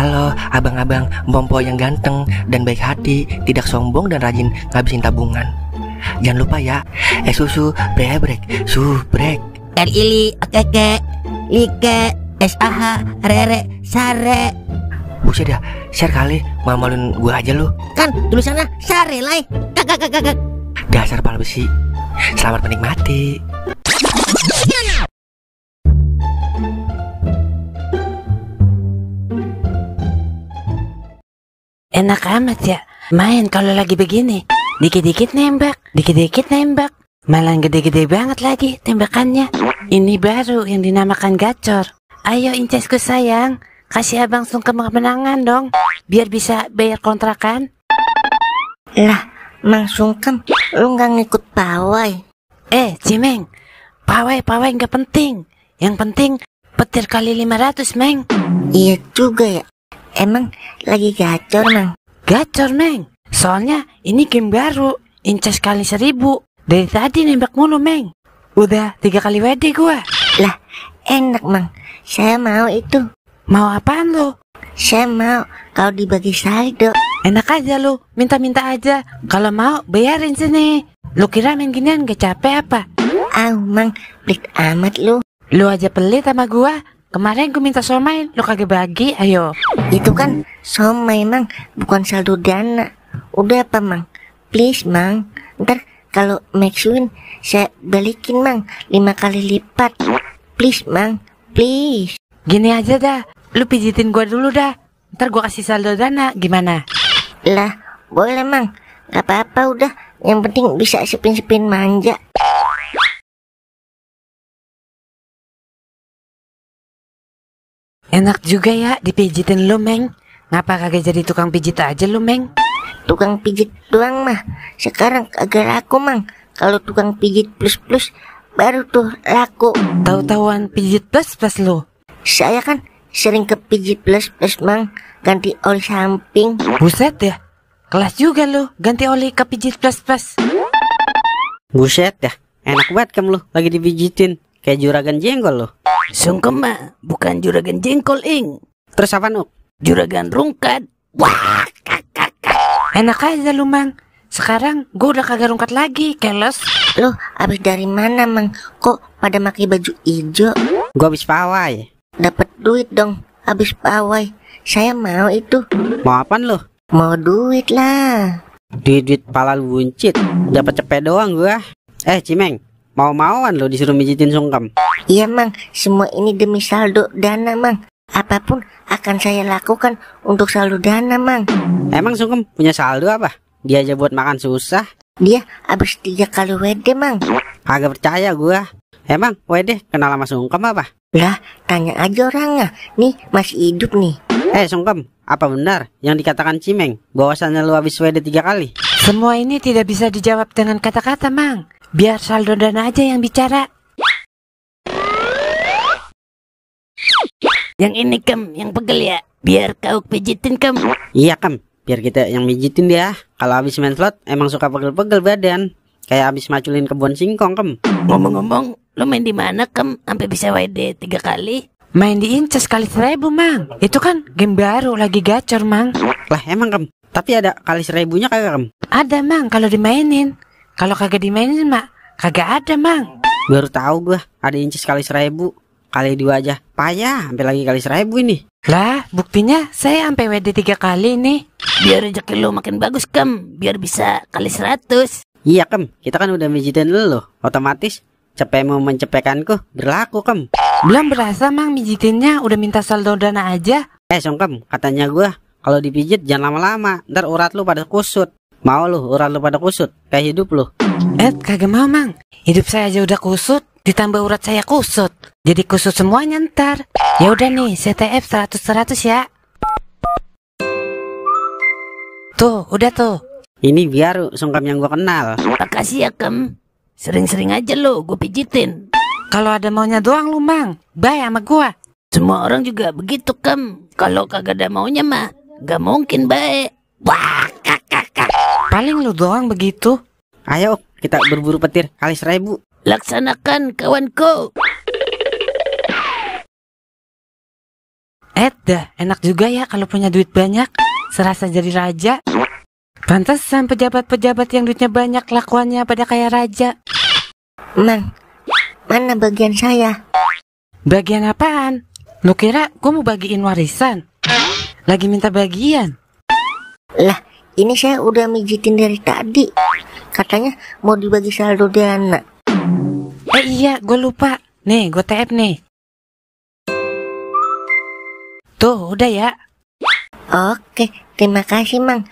Halo abang-abang Bompo yang ganteng dan baik hati, tidak sombong dan rajin ngabisin tabungan. Jangan lupa ya, susu brebrek, subrek. Ili, okeke, like, SAH, rere, sare. Buset dah, share kali, malu-maluin gue aja lu. Kan tulisannya sare lai. Kakak. Dasar pala besi. Selamat menikmati. Enak amat ya main kalau lagi begini. Dikit-dikit nembak, dikit-dikit nembak. Malah gede-gede banget lagi tembakannya. Ini baru yang dinamakan gacor. Ayo incesku sayang, kasih abang Sungkem kemenangan dong, biar bisa bayar kontrakan. Lah, Mang Sungkem, lu nggak ngikut pawai? Cimeng, pawai nggak penting. Yang penting petir kali 500, Meng. Iya juga ya. Emang lagi gacor, Mang? Gacor, Meng. Soalnya ini game baru, inces kali 1000. Dari tadi nembak mulu, Meng. Udah 3 kali WD gua. Lah, enak, Mang. Saya mau itu. Mau apaan lu? Saya mau kalau dibagi saldo. Enak aja lu, minta-minta aja. Kalau mau bayarin sini. Lu kira main ginian gak capek apa? Mang, pelit amat lu. Lu aja pelit sama gua. Kemarin gue minta somai, lu kagak bagi, ayo. Itu kan somai, Mang, bukan saldo dana. Udah apa, Mang? Please, Mang. Ntar kalau max win saya balikin, Mang, 5 kali lipat. Please, Mang, please. Gini aja dah, lu pijitin gua dulu dah. Ntar gua kasih saldo dana, gimana? Lah, boleh, Mang. Gak apa-apa udah. Yang penting bisa sepin-sepin manja. Enak juga ya dipijitin lu, Meng. Ngapa kagak jadi tukang pijit aja lu, Meng? Tukang pijit doang mah sekarang kagak laku, Mang. Kalau tukang pijit plus baru tuh laku. Tahu-tahuan pijit plus lu. Saya kan sering ke pijit plus, Mang. Ganti oli samping. Buset ya, kelas juga lu ganti oli ke pijit plus. Buset ya, enak banget kamu lu lagi dipijitin. Kayak juragan jengkol lu. Sungkem mah bukan juragan jengkol, Ing. Terus apa, Nuk? Juragan rungkat. Wah, Enak aja lu, Mang. Sekarang gue udah kagak rungkat lagi, keles. Loh, abis dari mana, Mang? Kok pada pakai baju hijau? Gua habis pawai. Dapat duit dong abis pawai. Saya mau itu. Mau apaan lu? Mau duit lah. Duit pala lu buncit. Dapat cepet doang gua. Cimeng, mau-mauan lu disuruh mijitin Sungkem. Iya, Mang, semua ini demi saldo dana, Mang. Apapun akan saya lakukan untuk saldo dana, Mang. Emang Sungkem punya saldo apa? Dia aja buat makan susah. Dia habis 3 kali WD, Mang. Kagak percaya gua. Emang WD kenal sama Sungkem apa? Lah, tanya aja orangnya. Nih, masih hidup nih. Sungkem, apa benar yang dikatakan Cimeng bahwasannya lu habis WD 3 kali? Semua ini tidak bisa dijawab dengan kata-kata, Mang. Biar saldo dana aja yang bicara. yang ini, Kem, yang pegel ya. Biar kau pijitin, Kem. Iya, Kem, biar kita yang mijitin dia. Kalau habis main slot emang suka pegel-pegel badan. Kayak habis maculin kebun singkong, Kem. Ngomong-ngomong, lu main di mana, Kem? Sampai bisa WD 3 kali? Main di inces kali 1000, Mang. Itu kan game baru lagi gacor, Mang. Lah emang, Kem, tapi ada kali 1000-nya kagak, Kem? Ada, Mang, kalau dimainin. Kalau kagak dimainin, Mak, kagak ada, Mang. Baru tahu gua ada inces kali 1000. Kali 2 aja payah, sampai lagi kali 1000 ini. Lah, buktinya saya sampai WD 3 kali nih. Biar rezeki lu makin bagus, Kem. Biar bisa kali 100. Iya, Kem, kita kan udah mijitin lu. Otomatis cepemu mencepekanku berlaku, Kem. Belum berasa, Mang, mijitinnya udah minta saldo dana aja. Sungkem, katanya gua kalau dipijit jangan lama-lama, ntar urat lu pada kusut. Mau lu urat lu pada kusut kayak hidup lu? Kagak mau, Mang. Hidup saya aja udah kusut, ditambah urat saya kusut. Jadi kusut semuanya ntar. Ya udah nih, CTF 100 ya. Tuh, udah tuh. Ini biar Sungkem yang gua kenal. Makasih ya, Kem. Sering-sering aja lo gue pijitin. Kalau ada maunya doang lu, Mang. Bye sama gua. Semua orang juga begitu, Kem. Kalau kagak ada maunya mah gak mungkin baik. Wah, Paling lu doang begitu. Ayo kita berburu petir kali 1000. Laksanakan, kawanku. Dah, enak juga ya kalau punya duit banyak. Serasa jadi raja. Pantesan pejabat-pejabat yang duitnya banyak lakuannya pada kayak raja. Mang, mana bagian saya? Bagian apaan? Lu kira gue mau bagiin warisan? Lagi minta bagian. Lah, ini saya udah mijitin dari tadi. Katanya mau dibagi saldo dana. Iya, gue lupa. Nih, gue TF nih. Tuh, udah ya. Oke, terima kasih Mang.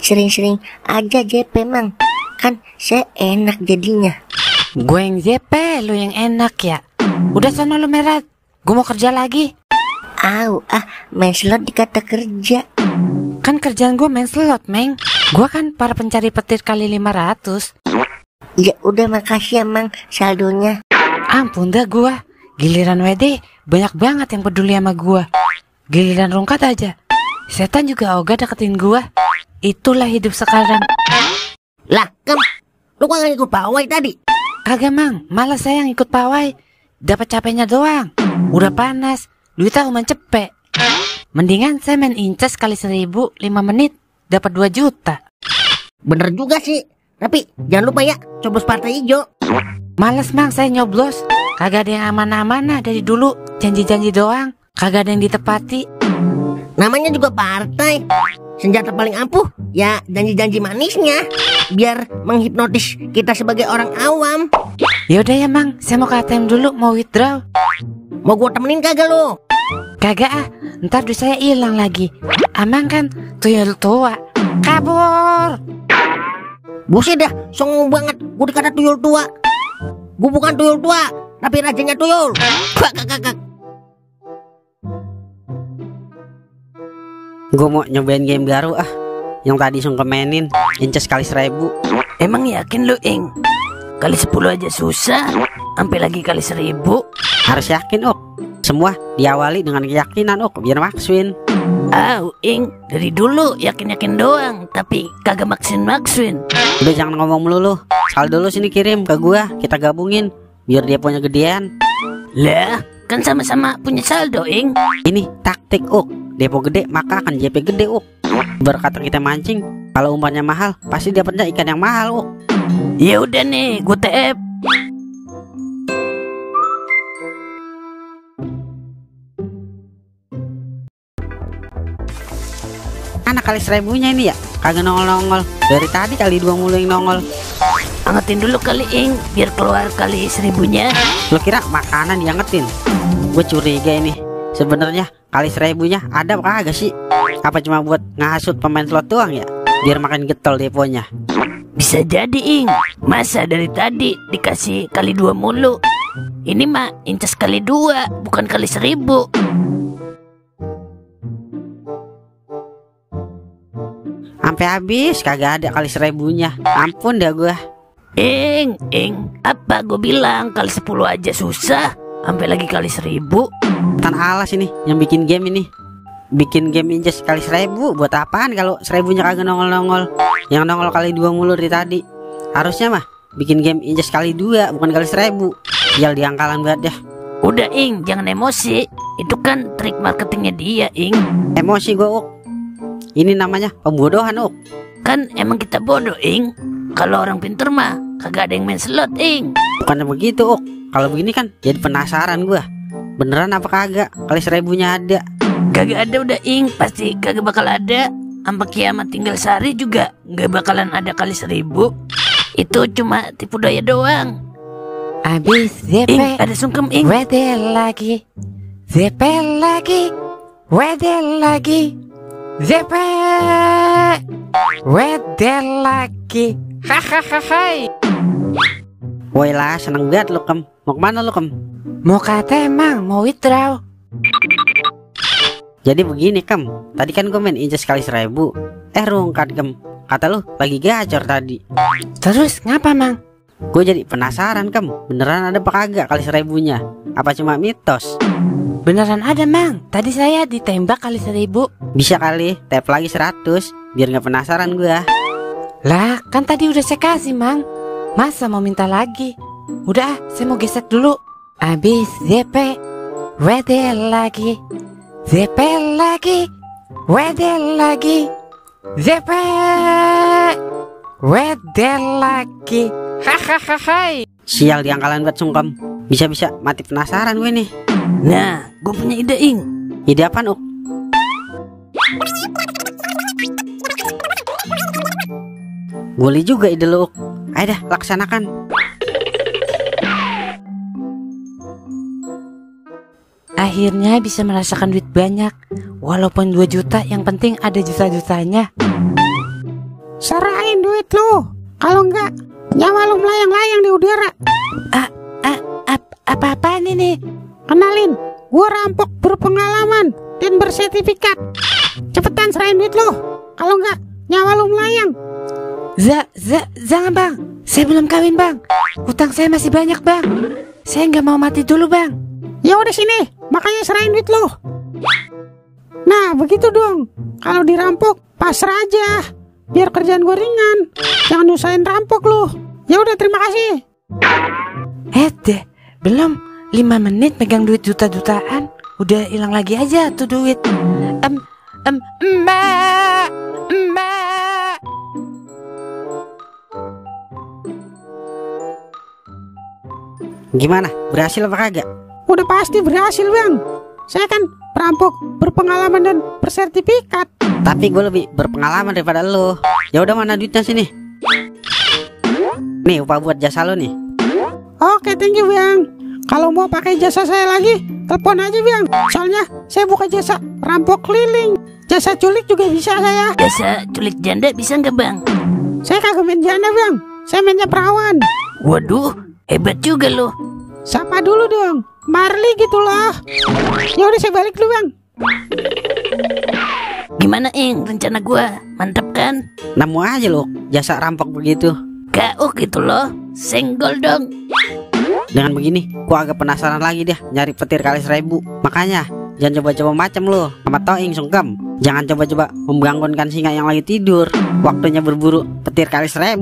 Sering-sering aja JP Mang. Kan saya enak jadinya. Gue yang JP, lu yang enak ya. Udah sana lu Merat. Gue mau kerja lagi. Main slot dikata kerja. Kan kerjaan gue main slot, Meng. Gue kan para pencari petir kali 500. Ya udah, makasih ya Mang saldonya. Ampun dah gue. Giliran WD banyak banget yang peduli sama gue. Giliran rungkat aja setan juga ogah deketin gue. Itulah hidup sekarang. Lah, lu kok gak ikut pawai tadi? Kagak Mang, malah saya yang ikut pawai. Dapat capeknya doang. Udah panas, duitnya cuma cepet. Mendingan saya main inces kali 1000 5 menit dapat 2 juta. Bener juga sih. Tapi jangan lupa ya, coblos partai hijau. Males Mang saya nyoblos. Kagak ada yang aman-amanah dari dulu. Janji-janji doang, kagak ada yang ditepati. Namanya juga partai. Senjata paling ampuh ya janji-janji manisnya, biar menghipnotis kita sebagai orang awam. Yaudah ya Mang, saya mau ke ATM dulu, mau withdraw. Mau gua temenin kagak lu? Kagak ah, ntar duit saya hilang lagi. Amang kan tuyul tua. Kabur. Buset dah, songong banget. Gua dikata tuyul tua. Gua bukan tuyul tua, tapi rajanya tuyul. Kak. Gue mau nyobain game baru yang tadi sungkem mainin, inces kali 1000. Emang yakin lu, Ing? Kali 10 aja susah, sampai lagi kali 1000. Harus yakin, Semua diawali dengan keyakinan, biar maksuin. Ing, dari dulu yakin-yakin doang, tapi kagak maksuin. Udah jangan ngomong melulu. Saldo lu sini kirim ke gua, kita gabungin biar dia punya gedean. Lah, kan sama-sama punya saldo, Ing. Ini taktik, Depo gede maka akan JP gede, Berkata kita mancing, kalau umpannya mahal pasti dapatnya ikan yang mahal, Ya udah nih, gue TF. Anak kali 1000-nya ini ya kagak nongol-nongol. Dari tadi kali 2 mulu yang nongol. Angetin dulu kali, Ing, biar keluar kali 1000-nya. Lo kira makanan diangetin? Gue curiga ini. Sebenarnya kali 1000-nya ada apa kagak sih? Apa cuma buat ngahasut pemain slot doang ya? Biar makin getol deponya. Bisa jadi, Ing. Masa dari tadi dikasih kali 2 mulu? Ini mah inces kali 2, bukan kali 1000. Sampai habis kagak ada kali 1000-nya. Ampun dah gua. Ing, apa gue bilang kali 10 aja susah, sampai lagi kali 1000. Tan alas ini yang bikin game ini. Bikin game inces kali 1000 buat apaan kalau 1000-nya kagak nongol-nongol? Yang nongol kali 2 mulu dari tadi. Harusnya mah bikin game inces kali 2 bukan kali 1000. Sial diangkalan banget dah. Udah, Ing, jangan emosi. Itu kan trik marketingnya dia, Ing. Emosi gua, Ini namanya pembodohan, Kan emang kita bodoh, Ing. Kalau orang pintar mah kagak ada yang main slot, Ing. Bukannya begitu, Kalau begini kan jadi penasaran gua. Beneran apa kagak kali 1000-nya ada? Kagak ada udah, Ing. Pasti kagak bakal ada. Sampai kiamat tinggal sehari juga gak bakalan ada kali 1000. Itu cuma tipu daya doang. Abis ZP, Ing, ada sungkem, Ing. WD lagi, ZP lagi, WD lagi, ZP, WD lagi. Hahaha. Woi lah, seneng banget lu, Kem. Mau kemana lu, Kem? Mau kata emang mau withdraw. Jadi begini, Kem. Tadi kan gue main inces kali 1000. Rungkat, Kem. Kata lu lagi gacor tadi. Terus ngapa Mang? Gue jadi penasaran, Kem. Beneran ada apa kagak kali 1000-nya? Apa cuma mitos? Beneran ada Mang. Tadi saya ditembak kali 1000. Bisa kali, tap lagi 100 biar gak penasaran gue. Lah kan tadi udah saya kasih Mang. Masa mau minta lagi? Udah saya mau geser dulu. Abis ZP, WD lagi, ZP lagi, WD lagi, ZP, WD lagi. Hahaha. Sial diangkalan buat sungkem. Bisa-bisa mati penasaran gue nih. Nah, gue punya ide, Ing. Ide apaan, Uk? Boleh juga ide lu, Uk. Ayo dah, laksanakan. Akhirnya bisa merasakan duit banyak. Walaupun 2 juta, yang penting ada juta-jutanya. Serahin duit lu. Kalau enggak, nyawa lu melayang-layang di udara. Apa-apaan ini? Kenalin, gua rampok berpengalaman dan bersertifikat. Cepetan serahin duit lu. Kalau enggak, nyawa lu melayang. Jangan bang, saya belum kawin bang. Hutang saya masih banyak bang. Saya nggak mau mati dulu bang. Ya udah sini, makanya serahin duit lu. Nah, begitu dong. Kalau dirampok, pasrah aja. Biar kerjaan gua ringan. Jangan nyusahin rampok lu. Ya udah, terima kasih. Deh, belum 5 menit megang duit juta-jutaan, udah hilang lagi aja tuh duit. Mbak. Gimana? Berhasil apa kagak? Udah pasti berhasil, Bang. Saya kan perampok berpengalaman dan bersertifikat. Tapi gue lebih berpengalaman daripada lo. Ya udah, mana duitnya sini? Nih upah buat jasa lo nih. Oke, thank you, Bang. Kalau mau pakai jasa saya lagi, telepon aja, Bang. Soalnya saya buka jasa rampok keliling. Jasa culik juga bisa saya. Jasa culik janda bisa nggak, Bang? Saya kagak main janda, Bang. Saya mainnya perawan. Waduh, hebat juga lo. Sapa dulu dong, Marley gitu loh. Ya udah, saya balik dulu, Bang. Gimana, Ing? Rencana gua mantap kan? Nemu aja lo jasa rampok begitu. KO gitu loh. Senggol dong. Dengan begini, gua agak penasaran lagi deh nyari petir kali 1000. Makanya jangan coba-coba macam lo sama Toing sungkem. Jangan coba-coba membangunkan singa yang lagi tidur. Waktunya berburu petir kali 1000.